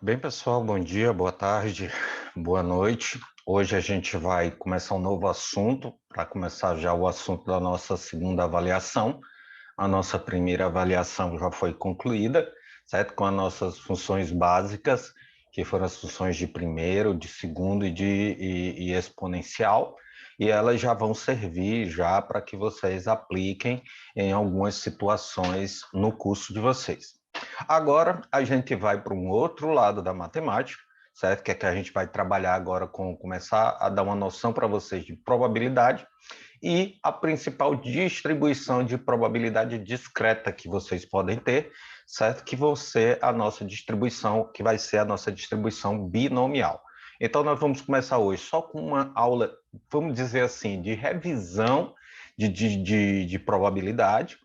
Bem, pessoal, bom dia, boa tarde, boa noite. Hoje a gente vai começar um novo assunto, para começar já o assunto da nossa segunda avaliação. A nossa primeira avaliação já foi concluída, certo? Com as nossas funções básicas, que foram as funções de primeiro, de segundo e exponencial, e elas já vão servir já para que vocês apliquem em algumas situações no curso de vocês. Agora a gente vai para um outro lado da matemática, certo? Que é que a gente vai trabalhar agora com começar a dar uma noção para vocês de probabilidade e a principal distribuição de probabilidade discreta que vocês podem ter, certo? Que você a nossa distribuição, que vai ser a nossa distribuição binomial. Então nós vamos começar hoje só com uma aula, vamos dizer assim, de revisão de probabilidade,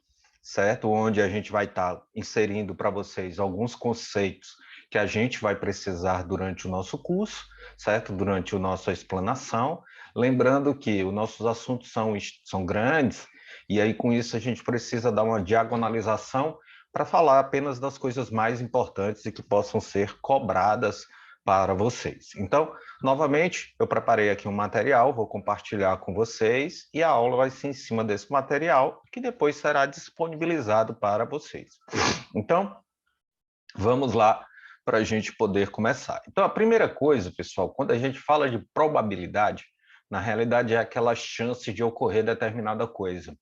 certo? Onde a gente vai estar inserindo para vocês alguns conceitos que a gente vai precisar durante o nosso curso, certo? Durante a nossa explanação. Lembrando que os nossos assuntos são grandes, e aí com isso a gente precisa dar uma diagonalização para falar apenas das coisas mais importantes e que possam ser cobradas para vocês. Então, novamente, eu preparei aqui um material, vou compartilhar com vocês e a aula vai ser em cima desse material, que depois será disponibilizado para vocês. Então, vamos lá para a gente poder começar. Então, a primeira coisa, pessoal, quando a gente fala de probabilidade, na realidade é aquela chance de ocorrer determinada coisa.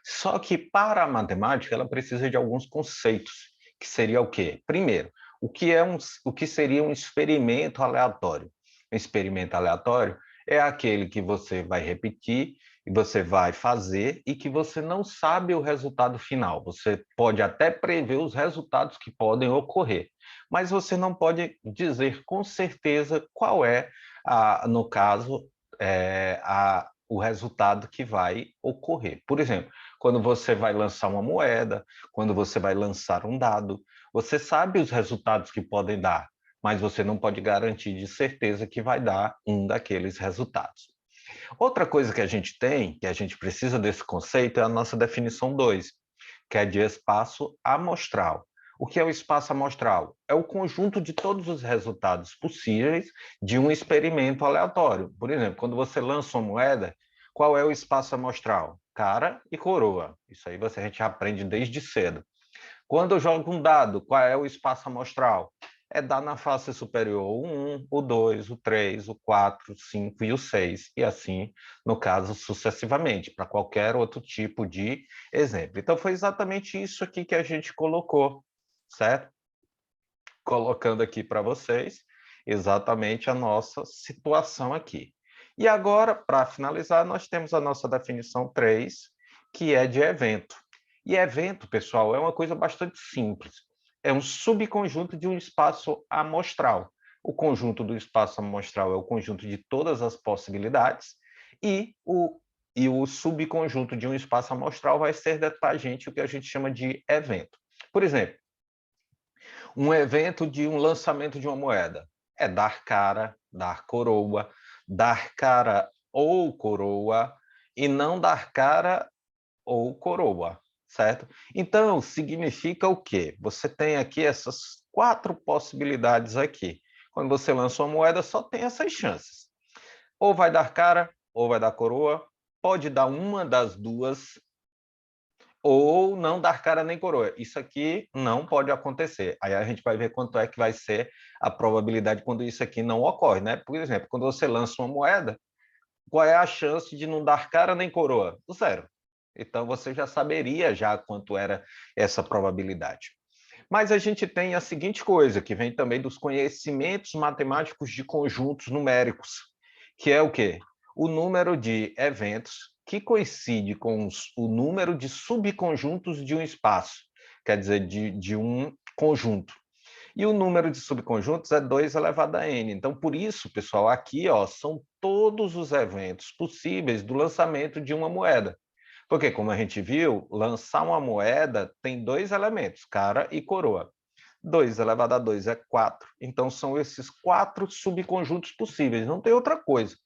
Só que para a matemática ela precisa de alguns conceitos, que seria o quê? Primeiro, o que seria um experimento aleatório? Um experimento aleatório é aquele que você vai repetir e você vai fazer e que você não sabe o resultado final. Você pode até prever os resultados que podem ocorrer, mas você não pode dizer com certeza qual é, no caso, o resultado que vai ocorrer. Por exemplo, quando você vai lançar uma moeda, quando você vai lançar um dado, você sabe os resultados que podem dar, mas você não pode garantir de certeza que vai dar um daqueles resultados. Outra coisa que a gente tem, que a gente precisa desse conceito, é a nossa definição 2, que é de espaço amostral. O que é o espaço amostral? É o conjunto de todos os resultados possíveis de um experimento aleatório. Por exemplo, quando você lança uma moeda, qual é o espaço amostral? Cara e coroa. Isso aí a gente aprende desde cedo. Quando eu jogo um dado, qual é o espaço amostral? É dar na face superior o 1, o 2, o 3, o 4, o 5 e o 6, e assim, no caso, sucessivamente, para qualquer outro tipo de exemplo. Então, foi exatamente isso aqui que a gente colocou, certo? Colocando aqui para vocês exatamente a nossa situação aqui. E agora, para finalizar, nós temos a nossa definição 3, que é de evento. E evento, pessoal, é uma coisa bastante simples. É um subconjunto de um espaço amostral. O conjunto do espaço amostral é o conjunto de todas as possibilidades e o subconjunto de um espaço amostral vai ser para a gente o que a gente chama de evento. Por exemplo, um evento de um lançamento de uma moeda é dar cara, dar coroa, dar cara ou coroa e não dar cara ou coroa, certo? Então, significa o quê? Você tem aqui essas 4 possibilidades aqui. Quando você lança uma moeda, só tem essas chances. Ou vai dar cara, ou vai dar coroa, pode dar uma das duas, ou não dar cara nem coroa. Isso aqui não pode acontecer. Aí a gente vai ver quanto é que vai ser a probabilidade quando isso aqui não ocorre, né? Por exemplo, quando você lança uma moeda, qual é a chance de não dar cara nem coroa? Zero. Então você já saberia já quanto era essa probabilidade. Mas a gente tem a seguinte coisa, que vem também dos conhecimentos matemáticos de conjuntos numéricos, que é o quê? O número de eventos que coincide com o número de subconjuntos de um espaço, quer dizer, de um conjunto. E o número de subconjuntos é 2 elevado a n. Então, por isso, pessoal, aqui ó, são todos os eventos possíveis do lançamento de uma moeda. Porque, como a gente viu, lançar uma moeda tem 2 elementos, cara e coroa. 2 elevado a 2 é 4. Então, são esses 4 subconjuntos possíveis. Não tem outra coisa.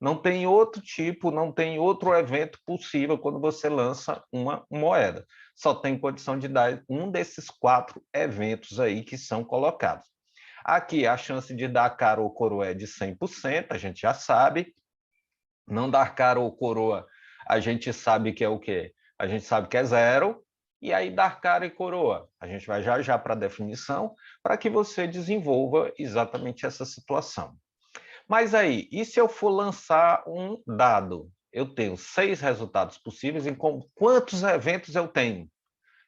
Não tem outro tipo, não tem outro evento possível quando você lança uma moeda. Só tem condição de dar um desses 4 eventos aí que são colocados. Aqui, a chance de dar cara ou coroa é de 100%, a gente já sabe. Não dar cara ou coroa, a gente sabe que é o quê? A gente sabe que é zero. E aí, dar cara e coroa, a gente vai já já para a definição, para que você desenvolva exatamente essa situação. Mas aí, e se eu for lançar um dado? Eu tenho 6 resultados possíveis, em quantos eventos eu tenho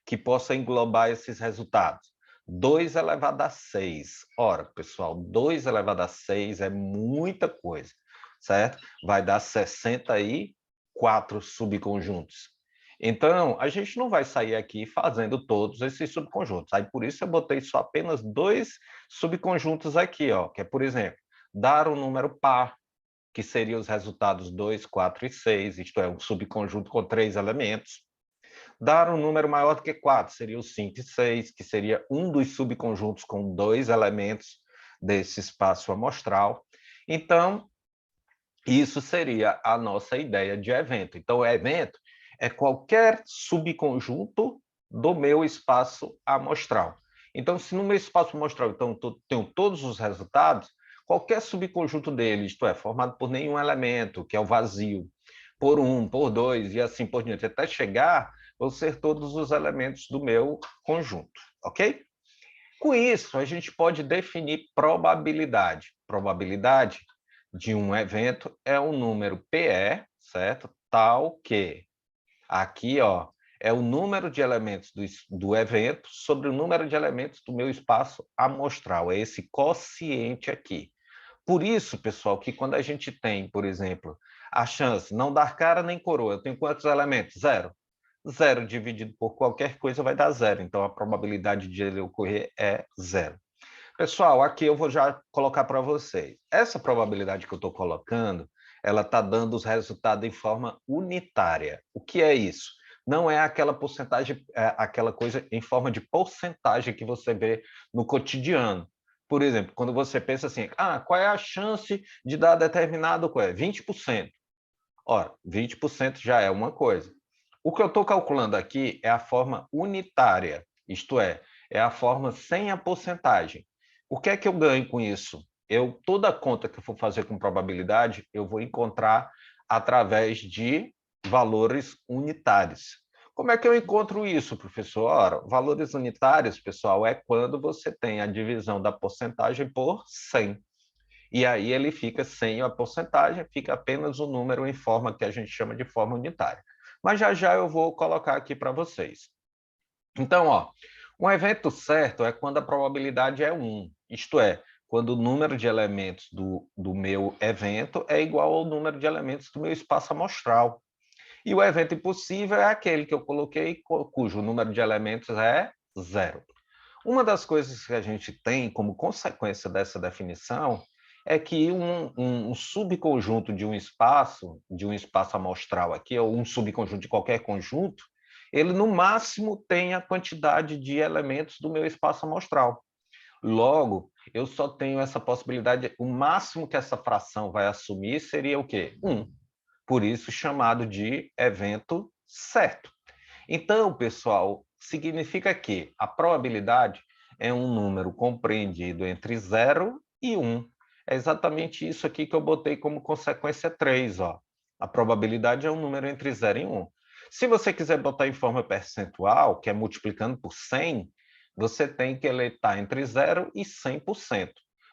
que possa englobar esses resultados? 2 elevado a 6. Ora, pessoal, 2 elevado a 6 é muita coisa, certo? Vai dar 64 subconjuntos. Então, a gente não vai sair aqui fazendo todos esses subconjuntos. Aí, por isso, eu botei só apenas 2 subconjuntos aqui, ó, que é, por exemplo, dar um número par, que seria os resultados 2, 4 e 6, isto é, um subconjunto com 3 elementos. Dar um número maior do que 4, seria o 5 e 6, que seria um dos subconjuntos com 2 elementos desse espaço amostral. Então, isso seria a nossa ideia de evento. Então, o evento é qualquer subconjunto do meu espaço amostral. Então, se no meu espaço amostral então, tenho todos os resultados, qualquer subconjunto dele, isto é, formado por nenhum elemento, que é o vazio, por 1, por 2 e assim por diante, até chegar, vão ser todos os elementos do meu conjunto, ok? Com isso, a gente pode definir probabilidade. Probabilidade de um evento é um número PE, certo? Tal que aqui, ó, é o número de elementos do evento sobre o número de elementos do meu espaço amostral. É esse quociente aqui. Por isso, pessoal, que quando a gente tem, por exemplo, a chance não dar cara nem coroa, eu tenho quantos elementos? Zero. Zero dividido por qualquer coisa vai dar zero. Então, a probabilidade de ele ocorrer é zero. Pessoal, aqui eu vou já colocar para vocês. Essa probabilidade que eu estou colocando, ela está dando os resultados em forma unitária. O que é isso? Não é aquela porcentagem, aquela coisa em forma de porcentagem que você vê no cotidiano. Por exemplo, quando você pensa assim, qual é a chance de dar determinado coisa? 20%. Ora, 20% já é uma coisa. O que eu estou calculando aqui é a forma unitária, isto é a forma sem a porcentagem. O que é que eu ganho com isso? Toda conta que eu for fazer com probabilidade, eu vou encontrar através de valores unitários. Como é que eu encontro isso, professor? Ora, valores unitários, pessoal, é quando você tem a divisão da porcentagem por 100. E aí ele fica sem a porcentagem, fica apenas o número em forma que a gente chama de forma unitária. Mas já já eu vou colocar aqui para vocês. Então, ó, um evento certo é quando a probabilidade é 1, isto é, quando o número de elementos do meu evento é igual ao número de elementos do meu espaço amostral. E o evento impossível é aquele que eu coloquei, cujo número de elementos é zero. Uma das coisas que a gente tem como consequência dessa definição é que um subconjunto de um espaço amostral aqui, ou um subconjunto de qualquer conjunto, ele no máximo tem a quantidade de elementos do meu espaço amostral. Logo, eu só tenho essa possibilidade, o máximo que essa fração vai assumir seria o quê? 1. Por isso chamado de evento certo. Então, pessoal, significa que a probabilidade é um número compreendido entre 0 e 1. É exatamente isso aqui que eu botei como consequência 3. Ó. A probabilidade é um número entre 0 e 1. Se você quiser botar em forma percentual, que é multiplicando por 100, você tem que ele estar entre 0 e 100%.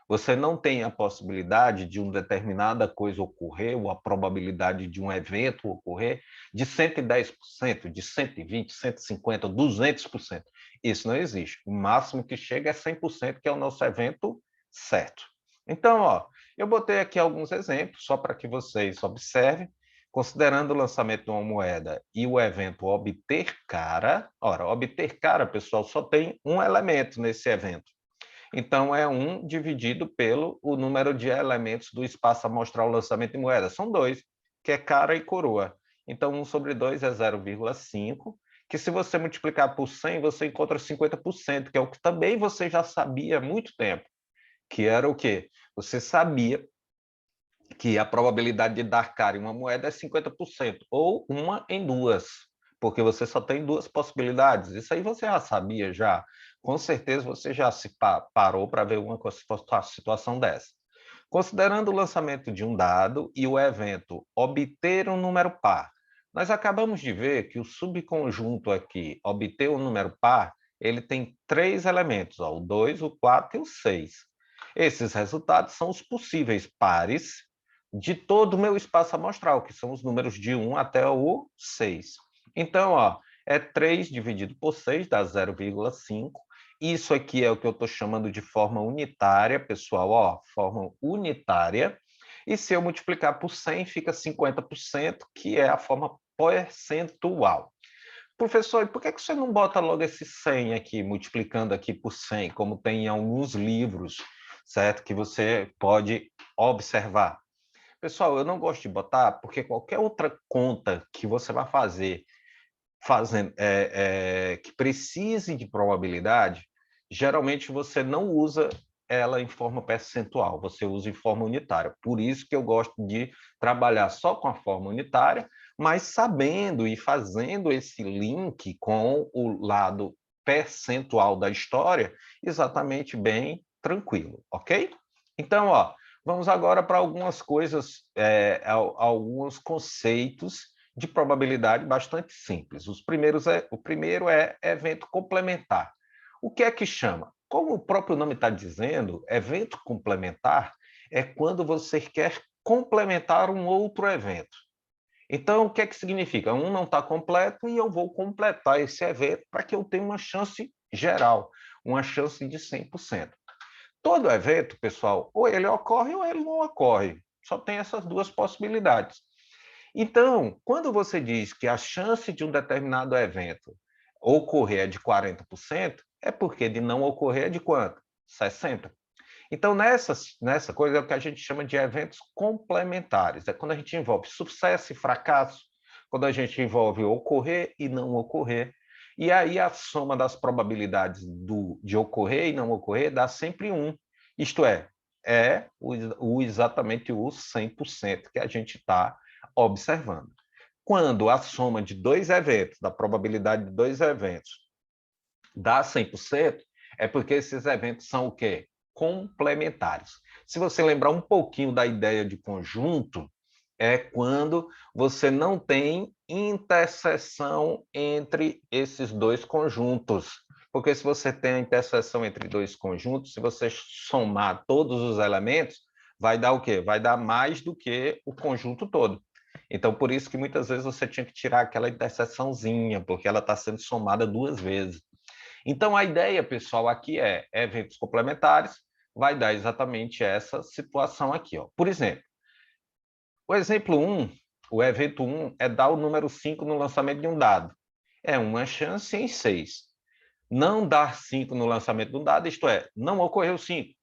Você não tem a possibilidade de uma determinada coisa ocorrer, ou a probabilidade de um evento ocorrer, de 110%, de 120%, 150%, 200%. Isso não existe. O máximo que chega é 100%, que é o nosso evento certo. Então, ó, eu botei aqui alguns exemplos, só para que vocês observem. Considerando o lançamento de uma moeda e o evento obter cara, ora, obter cara, pessoal, só tem um elemento nesse evento. Então, é 1 dividido pelo o número de elementos do espaço amostral lançamento de moeda. São 2, que é cara e coroa. Então, 1 sobre 2 é 0,5, que se você multiplicar por 100, você encontra 50%, que é o que também você já sabia há muito tempo, que era o quê? Você sabia que a probabilidade de dar cara em uma moeda é 50%, ou uma em duas, porque você só tem duas possibilidades. Isso aí você já sabia já. Com certeza você já se parou para ver uma situação dessa. Considerando o lançamento de um dado e o evento obter um número par, nós acabamos de ver que o subconjunto aqui, obter um número par, ele tem 3 elementos, ó, o 2, o 4 e o 6. Esses resultados são os possíveis pares de todo o meu espaço amostral, que são os números de 1 até o 6. Então, ó, é 3 dividido por 6 dá 0,5. Isso aqui é o que eu estou chamando de forma unitária, pessoal, ó, forma unitária. E se eu multiplicar por 100, fica 50%, que é a forma percentual. Professor, e por que você não bota logo esse 100 aqui, multiplicando aqui por 100, como tem em alguns livros, certo? Que você pode observar. Pessoal, eu não gosto de botar, porque qualquer outra conta que você vai fazer, que precise de probabilidade, geralmente você não usa ela em forma percentual, você usa em forma unitária. Por isso que eu gosto de trabalhar só com a forma unitária, mas sabendo e fazendo esse link com o lado percentual da história, exatamente bem tranquilo, ok? Então, ó, vamos agora para algumas coisas, alguns conceitos de probabilidade bastante simples. O primeiro é evento complementar. O que é que chama? Como o próprio nome está dizendo, evento complementar é quando você quer complementar um outro evento. Então, o que é que significa? Um não está completo e eu vou completar esse evento para que eu tenha uma chance geral, uma chance de 100%. Todo evento, pessoal, ou ele ocorre ou ele não ocorre. Só tem essas duas possibilidades. Então, quando você diz que a chance de um determinado evento ocorrer é de 40%, é porque de não ocorrer é de quanto? 60%. Então, nessa coisa é o que a gente chama de eventos complementares. É quando a gente envolve sucesso e fracasso, quando a gente envolve ocorrer e não ocorrer. E aí a soma das probabilidades de ocorrer e não ocorrer dá sempre 1. Isto é exatamente o 100% que a gente está observando. Quando a soma de dois eventos, da probabilidade de dois eventos, dá 100%, é porque esses eventos são o quê? Complementares. Se você lembrar um pouquinho da ideia de conjunto, é quando você não tem interseção entre esses dois conjuntos. Porque se você tem a interseção entre dois conjuntos, se você somar todos os elementos, vai dar o quê? Vai dar mais do que o conjunto todo. Então, por isso que muitas vezes você tinha que tirar aquela interseçãozinha, porque ela está sendo somada duas vezes. Então, a ideia, pessoal, aqui é eventos complementares, vai dar exatamente essa situação aqui. Ó. Por exemplo, o exemplo 1, o evento 1 é dar o número 5 no lançamento de um dado. É uma chance em 6. Não dar 5 no lançamento de um dado, isto é, não ocorreu 5,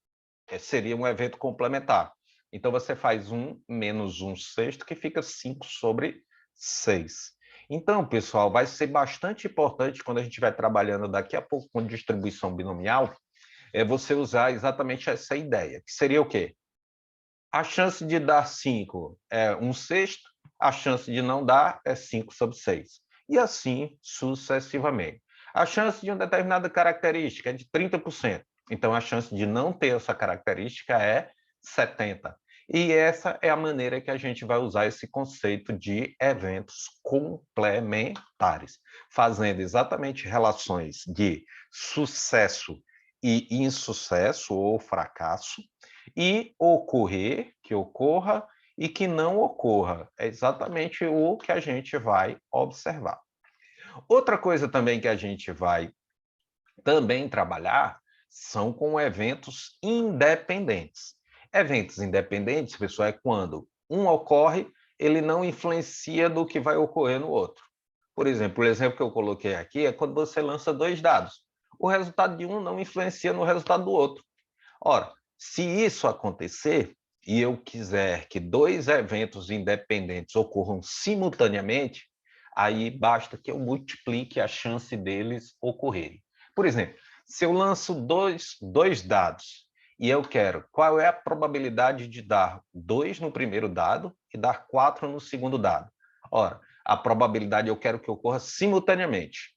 seria um evento complementar. Então, você faz 1 menos 1 sexto, que fica 5 sobre 6. Então, pessoal, vai ser bastante importante quando a gente estiver trabalhando daqui a pouco com distribuição binomial, é você usar exatamente essa ideia, que seria o quê? A chance de dar 5 é 1 sexto, a chance de não dar é 5 sobre 6. E assim sucessivamente. A chance de uma determinada característica é de 30%. Então, a chance de não ter essa característica é 70%. E essa é a maneira que a gente vai usar esse conceito de eventos complementares, fazendo exatamente relações de sucesso e insucesso ou fracasso, e ocorrer, que ocorra, e que não ocorra. É exatamente o que a gente vai observar. Outra coisa também que a gente vai também trabalhar são com eventos independentes. Eventos independentes, pessoal, é quando um ocorre, ele não influencia do que vai ocorrer no outro. Por exemplo, o exemplo que eu coloquei aqui é quando você lança dois dados. O resultado de um não influencia no resultado do outro. Ora, se isso acontecer e eu quiser que dois eventos independentes ocorram simultaneamente, aí basta que eu multiplique a chance deles ocorrerem. Por exemplo, se eu lanço dois dados e eu quero qual é a probabilidade de dar 2 no primeiro dado e dar 4 no segundo dado. Ora, a probabilidade eu quero que ocorra simultaneamente.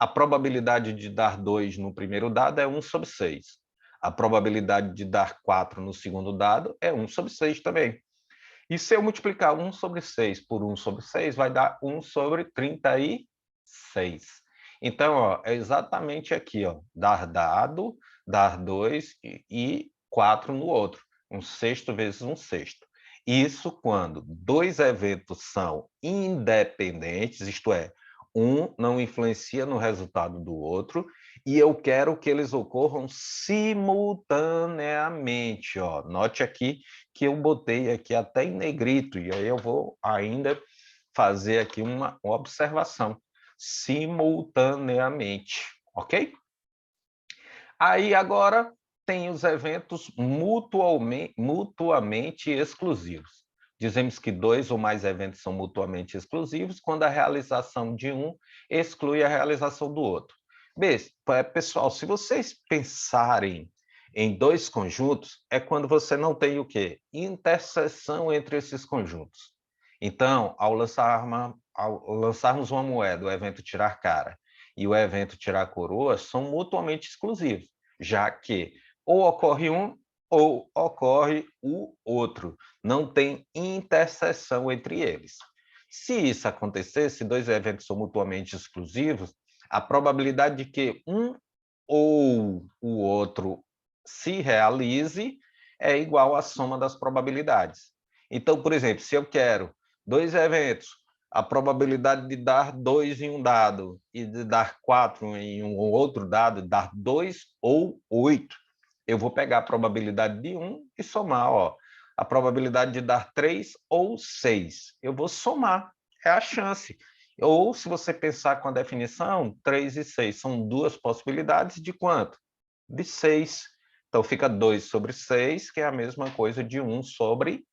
A probabilidade de dar 2 no primeiro dado é 1 sobre 6. A probabilidade de dar 4 no segundo dado é 1 sobre 6 também. E se eu multiplicar 1 sobre 6 por 1 sobre 6, vai dar 1 sobre 36. Então, ó, é exatamente aqui, ó, dar dado, dar 2 e 4 no outro. 1/6 vezes 1/6. Isso quando dois eventos são independentes, isto é, um não influencia no resultado do outro, e eu quero que eles ocorram simultaneamente. Ó. Note aqui que eu botei aqui até em negrito, e aí eu vou ainda fazer aqui uma observação. Simultaneamente, ok? Aí agora tem os eventos mutuamente exclusivos. Dizemos que 2 ou mais eventos são mutuamente exclusivos quando a realização de um exclui a realização do outro. Pessoal, se vocês pensarem em dois conjuntos, é quando você não tem o quê? Interseção entre esses conjuntos. Então, ao lançarmos uma moeda, o evento tirar cara e o evento tirar coroa são mutuamente exclusivos, já que ou ocorre um ou ocorre o outro. Não tem interseção entre eles. Se isso acontecer, se dois eventos são mutuamente exclusivos, a probabilidade de que um ou o outro se realize é igual à soma das probabilidades. Então, por exemplo, se eu quero dois eventos, a probabilidade de dar 2 em um dado e de dar 4 em um outro dado, dar 2 ou 8, eu vou pegar a probabilidade de 1 e somar. Ó, a probabilidade de dar 3 ou 6. Eu vou somar, é a chance. Ou, se você pensar com a definição, 3 e 6 são duas possibilidades de quanto? De 6. Então, fica 2 sobre 6, que é a mesma coisa de 1 sobre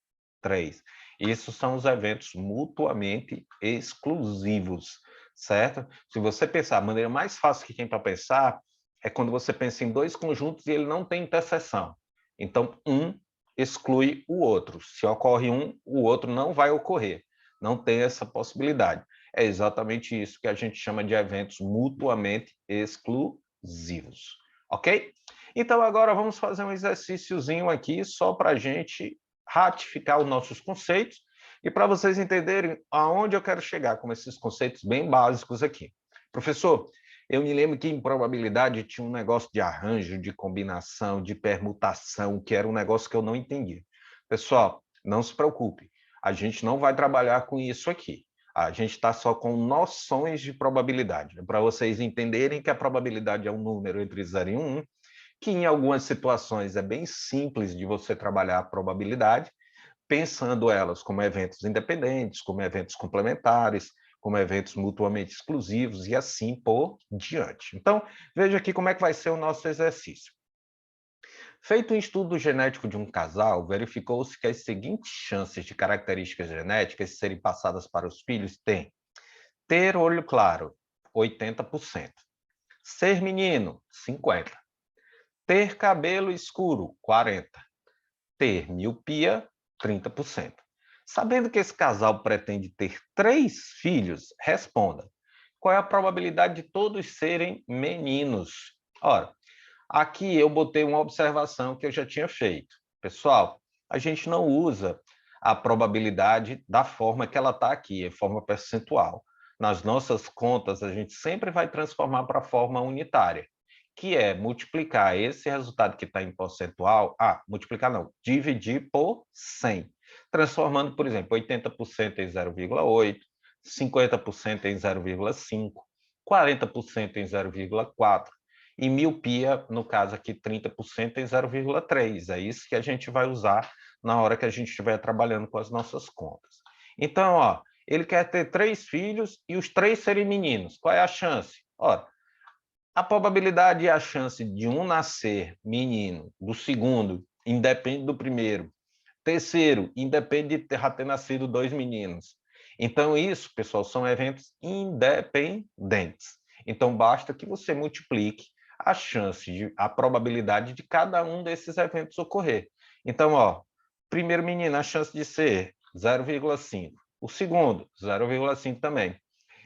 3. Isso são os eventos mutuamente exclusivos, certo? Se você pensar, a maneira mais fácil que tem para pensar é quando você pensa em dois conjuntos e ele não tem interseção. Então, um exclui o outro. Se ocorre um, o outro não vai ocorrer. Não tem essa possibilidade. É exatamente isso que a gente chama de eventos mutuamente exclusivos. Ok? Então, agora vamos fazer um exercíciozinho aqui só para a gente ratificar os nossos conceitos e para vocês entenderem aonde eu quero chegar com esses conceitos bem básicos aqui. Professor, eu me lembro que em probabilidade tinha um negócio de arranjo, de combinação, de permutação, que era um negócio que eu não entendia. Pessoal, não se preocupe, a gente não vai trabalhar com isso aqui. A gente está só com noções de probabilidade, para vocês entenderem que a probabilidade é um número entre 0 e 1, que em algumas situações é bem simples de você trabalhar a probabilidade, pensando elas como eventos independentes, como eventos complementares, como eventos mutuamente exclusivos e assim por diante. Então, veja aqui como é que vai ser o nosso exercício. Feito um estudo genético de um casal, verificou-se que as seguintes chances de características genéticas serem passadas para os filhos têm: ter olho claro, 80%; ser menino, 50%; ter cabelo escuro, 40%; ter miopia, 30%. Sabendo que esse casal pretende ter 3 filhos, responda: qual é a probabilidade de todos serem meninos? Ora, aqui eu botei uma observação que eu já tinha feito. Pessoal, a gente não usa a probabilidade da forma que ela está aqui, em forma percentual. Nas nossas contas, a gente sempre vai transformar para a forma unitária, que é multiplicar esse resultado que está em percentual, multiplicar não, dividir por 100, transformando, por exemplo, 80% em 0,8, 50% em 0,5, 40% em 0,4, e miopia, no caso aqui, 30% em 0,3. É isso que a gente vai usar na hora que a gente estiver trabalhando com as nossas contas. Então, ó, ele quer ter 3 filhos e os 3 serem meninos. Qual é a chance? Ora, a probabilidade e a chance de um nascer menino, do segundo, independe do primeiro. Terceiro, independe de já ter nascido 2 meninos. Então, isso, pessoal, são eventos independentes. Então, basta que você multiplique a chance, a probabilidade de cada um desses eventos ocorrer. Então, ó, primeiro menino, a chance de ser 0,5. O segundo, 0,5 também.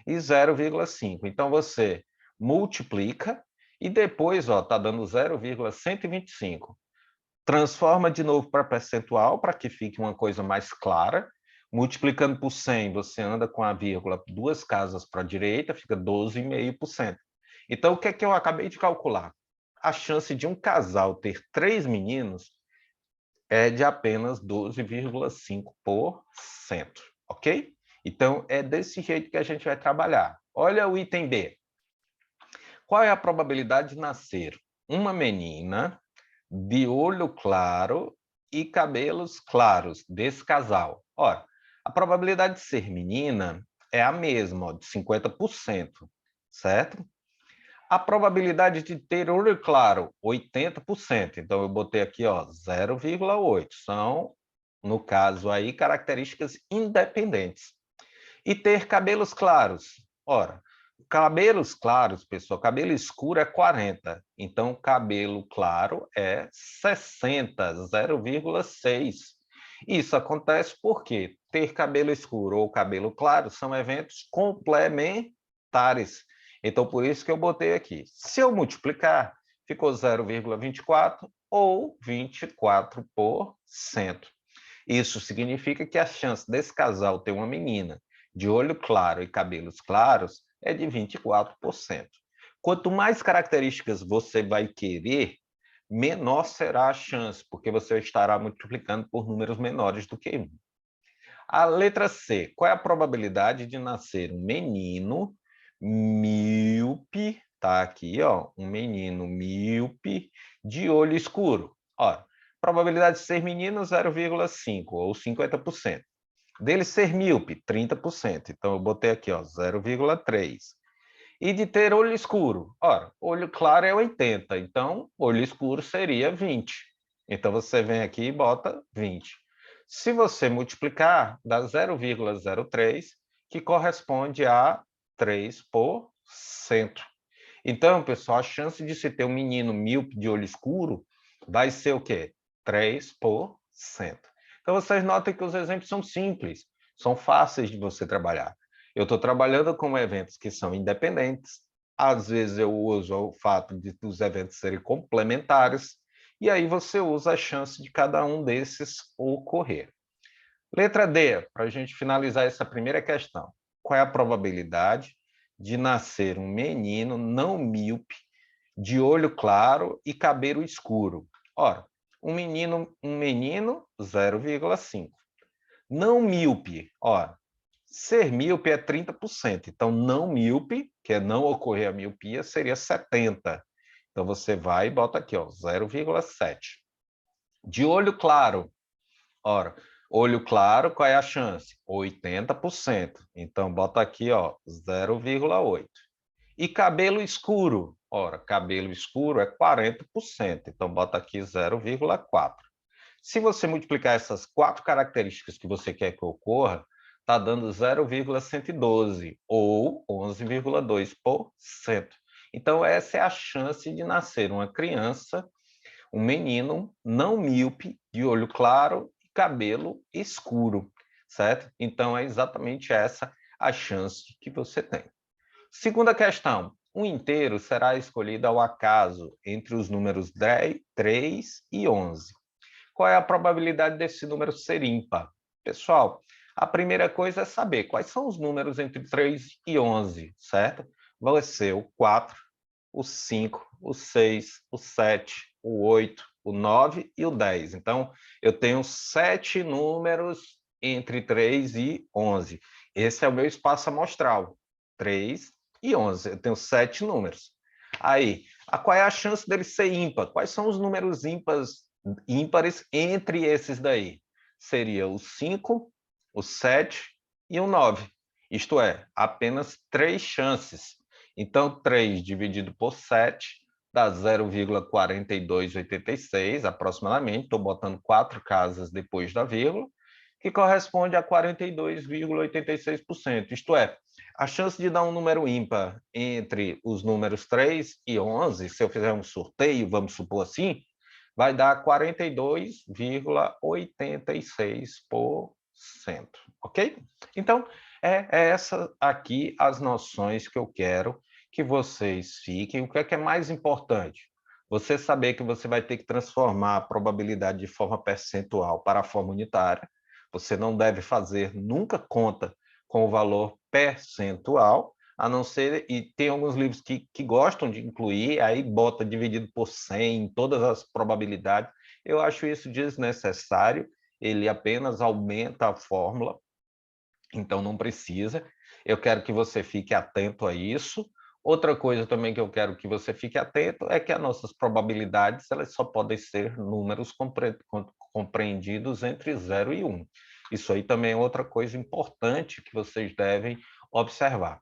E 0,5. Então, você multiplica, e depois está dando 0,125. Transforma de novo para percentual, para que fique uma coisa mais clara. Multiplicando por 100, você anda com a vírgula 2 casas para a direita, fica 12,5%. Então, o que é que eu acabei de calcular? A chance de um casal ter 3 meninos é de apenas 12,5%, ok? Então, é desse jeito que a gente vai trabalhar. Olha o item B. Qual é a probabilidade de nascer uma menina de olho claro e cabelos claros desse casal? Ora, a probabilidade de ser menina é a mesma, de 50%, certo? A probabilidade de ter olho claro, 80%. Então, eu botei aqui 0,8. São, no caso aí, características independentes. E ter cabelos claros. Ora, cabelos claros, pessoal, cabelo escuro é 40. Então, cabelo claro é 60, 0,6. Isso acontece porque ter cabelo escuro ou cabelo claro são eventos complementares. Então, por isso que eu botei aqui. Se eu multiplicar, ficou 0,24 ou 24%. Isso significa que a chance desse casal ter uma menina de olho claro e cabelos claros é de 24%. Quanto mais características você vai querer, menor será a chance, porque você estará multiplicando por números menores do que 1. A letra C. Qual é a probabilidade de nascer um menino míope? Tá aqui, um menino míope de olho escuro. Ora, probabilidade de ser menino 0,5 ou 50%. Dele ser míope, 30%. Então eu botei aqui, 0,3. E de ter olho escuro? Ora, olho claro é 80, então olho escuro seria 20. Então você vem aqui e bota 20. Se você multiplicar, dá 0,03, que corresponde a 3%. Então, pessoal, a chance de se ter um menino míope de olho escuro vai ser o quê? 3%. Então, vocês notem que os exemplos são simples, são fáceis de você trabalhar. Eu estou trabalhando com eventos que são independentes, às vezes eu uso o fato dos eventos serem complementares, e aí você usa a chance de cada um desses ocorrer. Letra D, para a gente finalizar essa primeira questão. Qual é a probabilidade de nascer um menino não míope, de olho claro e cabelo escuro? Ora, um menino 0,5. Não míope, ora, ser míope é 30%. Então, não míope, que é não ocorrer a miopia, seria 70%. Então, você vai e bota aqui, 0,7. De olho claro, ora, olho claro, qual é a chance? 80%. Então, bota aqui, 0,8. E cabelo escuro? Ora, cabelo escuro é 40%. Então, bota aqui 0,4. Se você multiplicar essas 4 características que você quer que ocorra, está dando 0,112 ou 11,2%. Então, essa é a chance de nascer uma criança, um menino não míope, de olho claro e cabelo escuro, certo? Então, é exatamente essa a chance que você tem. Segunda questão. Um inteiro será escolhido ao acaso entre os números 10, 3 e 11. Qual é a probabilidade desse número ser ímpar? Pessoal, a primeira coisa é saber quais são os números entre 3 e 11, certo? Vai ser o 4, o 5, o 6, o 7, o 8, o 9 e o 10. Então, eu tenho 7 números entre 3 e 11. Esse é o meu espaço amostral, 3 e 11. Eu tenho 7 números. Aí, qual é a chance dele ser ímpar? Quais são os números ímpares entre esses daí? Seria o 5, o 7 e o 9. Isto é, apenas 3 chances. Então, 3 dividido por 7 dá 0,4286 aproximadamente. Estou botando 4 casas depois da vírgula, que corresponde a 42,86%. Isto é, a chance de dar um número ímpar entre os números 3 e 11, se eu fizer um sorteio, vamos supor assim, vai dar 42,86%, ok? Então, é essa aqui as noções que eu quero que vocês fiquem. O que é mais importante? Você saber que você vai ter que transformar a probabilidade de forma percentual para a forma unitária. Você não deve fazer nunca conta com o valor percentual, a não ser, e tem alguns livros que gostam de incluir, aí bota dividido por 100, todas as probabilidades. Eu acho isso desnecessário, ele apenas aumenta a fórmula, então não precisa. Eu quero que você fique atento a isso. Outra coisa também que eu quero que você fique atento é que as nossas probabilidades elas só podem ser números compreendidos entre 0 e 1. Isso aí também é outra coisa importante que vocês devem observar.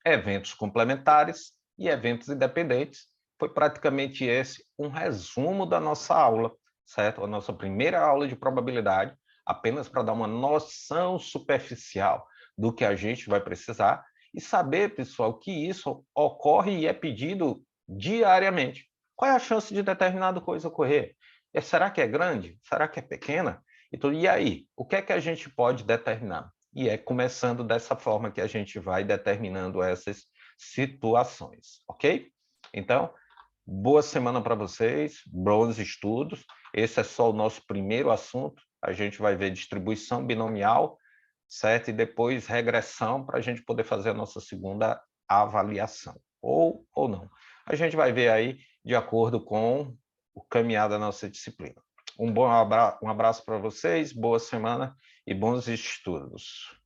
Eventos complementares e eventos independentes. Foi praticamente esse um resumo da nossa aula, certo? A nossa primeira aula de probabilidade, apenas para dar uma noção superficial do que a gente vai precisar e saber, pessoal, que isso ocorre e é pedido diariamente. Qual é a chance de determinada coisa ocorrer? Será que é grande? Será que é pequena? Então, e aí? O que é que a gente pode determinar? E é começando dessa forma que a gente vai determinando essas situações, ok? Então, boa semana para vocês, bons estudos. Esse é só o nosso primeiro assunto. A gente vai ver distribuição binomial, certo? E depois regressão para a gente poder fazer a nossa segunda avaliação, ou não. A gente vai ver aí de acordo com o caminhar da nossa disciplina. Um abraço para vocês, boa semana e bons estudos.